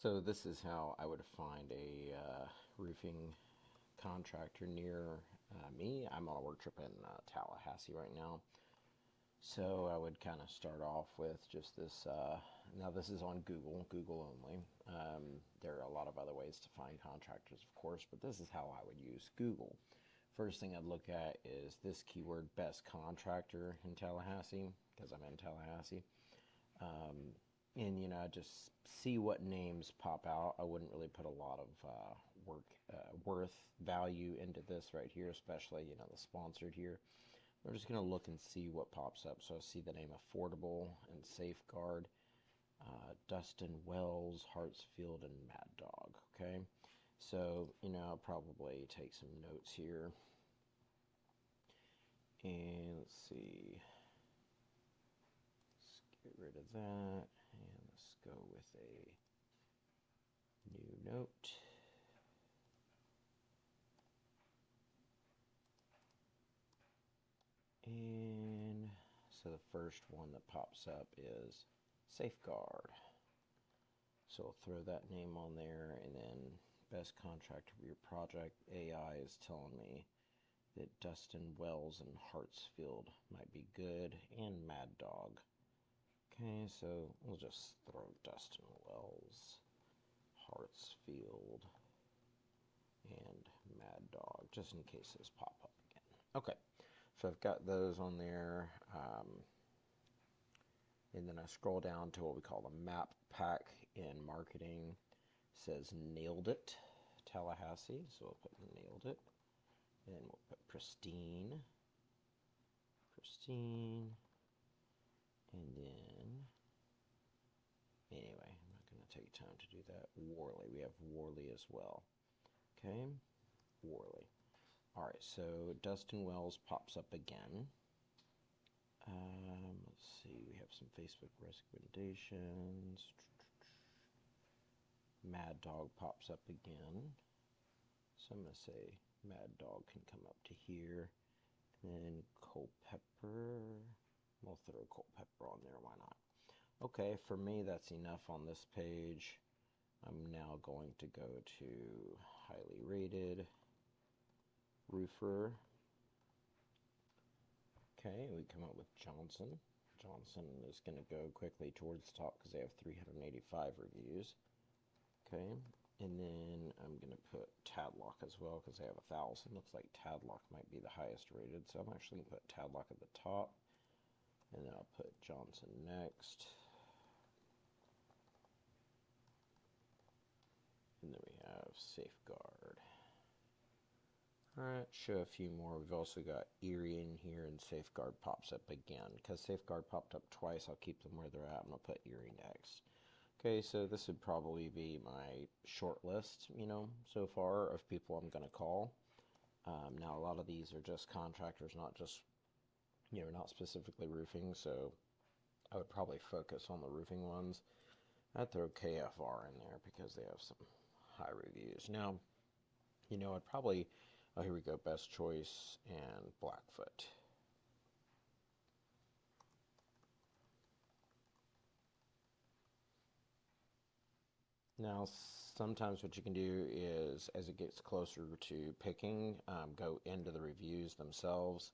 So this is how I would find a roofing contractor near me. I'm on a work trip in Tallahassee right now. So I would kind of start off with just this. Now this is on Google only. There are a lot of other ways to find contractors, of course, but this is how I would use Google. First thing I'd look at is this keyword, best contractor in Tallahassee, because I'm in Tallahassee. And just see what names pop out. I wouldn't really put a lot of worth value into this right here, especially the sponsored here. We're just going to look and see what pops up. So I see the name Affordable and Safeguard, Dustin Wells, Hartsfield, and Mad Dog. Okay, so I'll probably take some notes here, and let's see. Get rid of that, and let's go with a new note. And so the first one that pops up is Safeguard. So I'll throw that name on there, and then best contractor for your project. AI is telling me that Dustin Wells and Hartsfield might be good, and Mad Dog. Okay, so we'll just throw Dustin Wells, Hartsfield, and Mad Dog, just in case those pop up again. Okay, so I've got those on there, and then I scroll down to what we call the map pack in marketing. It says Nailed It, Tallahassee, so we'll put Nailed It, and we'll put Pristine, and then, anyway, I'm not going to take time to do that. Worley, we have Worley as well. Okay, Worley. All right, so Dustin Wells pops up again. Let's see, we have some Facebook recommendations. Mad Dog pops up again. So I'm going to say Mad Dog can come up to here. And then Culpepper. We'll throw Culpepper on there, why not? Okay, for me that's enough on this page. I'm now going to go to highly rated roofer. Okay, we come up with Johnson. Johnson is going to go quickly towards the top because they have 385 reviews. Okay, and then I'm going to put Tadlock as well because they have 1,000. Looks like Tadlock might be the highest rated, so I'm actually going to put Tadlock at the top. And then I'll put Johnson next. And then we have Safeguard. Alright, show a few more. We've also got Erie in here, and Safeguard pops up again. Because Safeguard popped up twice, I'll keep them where they're at. I'm going to put Erie next. Okay, so this would probably be my short list, so far of people I'm going to call. Now, a lot of these are just contractors, not just not specifically roofing, so I would probably focus on the roofing ones. I'd throw KFR in there because they have some high reviews. Now, I'd probably, oh, here we go, Best Choice and Blackfoot. Now, sometimes what you can do is, as it gets closer to picking, go into the reviews themselves.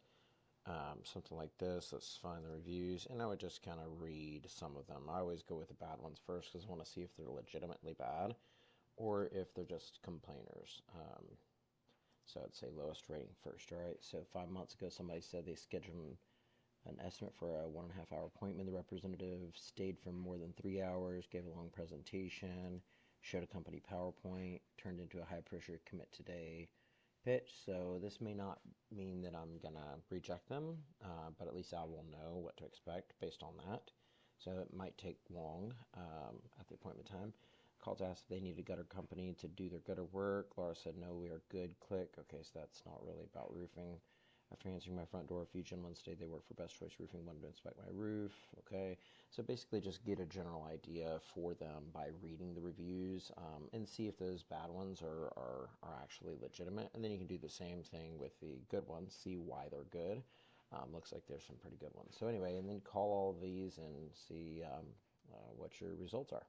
Something like this. Let's find the reviews, and I would just kind of read some of them. I always go with the bad ones first because I want to see if they're legitimately bad or if they're just complainers. So I'd say lowest rating first. All right, so 5 months ago somebody said they scheduled an estimate for a 1.5 hour appointment. The representative stayed for more than 3 hours, gave a long presentation, showed a company PowerPoint, turned into a high pressure commit today pitch. So this may not mean that I'm gonna reject them, but at least I will know what to expect based on that. So it might take long at the appointment time. Called to ask if they need a gutter company to do their gutter work. Laura said no, we are good. Click. Okay, so that's not really about roofing. After answering my front door, a few gentlemen stated they work for Best Choice Roofing, wanted to inspect my roof. Okay, so basically just get a general idea for them by reading the reviews and see if those bad ones are actually legitimate. And then you can do the same thing with the good ones, see why they're good. Looks like there's some pretty good ones. So anyway, and then call all of these and see what your results are.